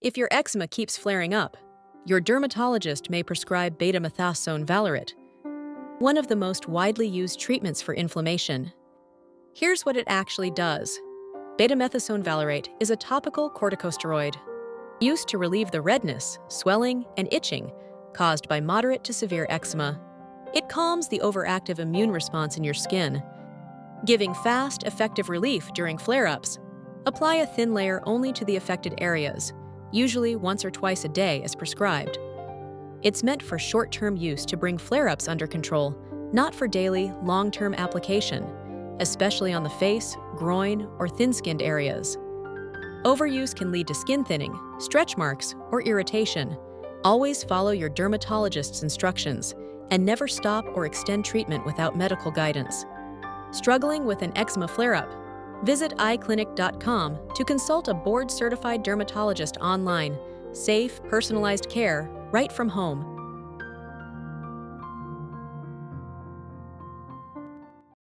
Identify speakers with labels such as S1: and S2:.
S1: If your eczema keeps flaring up, your dermatologist may prescribe Betamethasone Valerate, one of the most widely used treatments for inflammation. Here's what it actually does. Betamethasone Valerate is a topical corticosteroid used to relieve the redness, swelling, and itching caused by moderate to severe eczema. It calms the overactive immune response in your skin, giving fast, effective relief during flare-ups. Apply a thin layer only to the affected areas, usually once or twice a day as prescribed. It's meant for short-term use to bring flare-ups under control, not for daily, long-term application, especially on the face, groin, or thin-skinned areas. Overuse can lead to skin thinning, stretch marks, or irritation. Always follow your dermatologist's instructions and never stop or extend treatment without medical guidance. Struggling with an eczema flare-up? Visit iCliniq.com to consult a board-certified dermatologist online. Safe, personalized care right from home.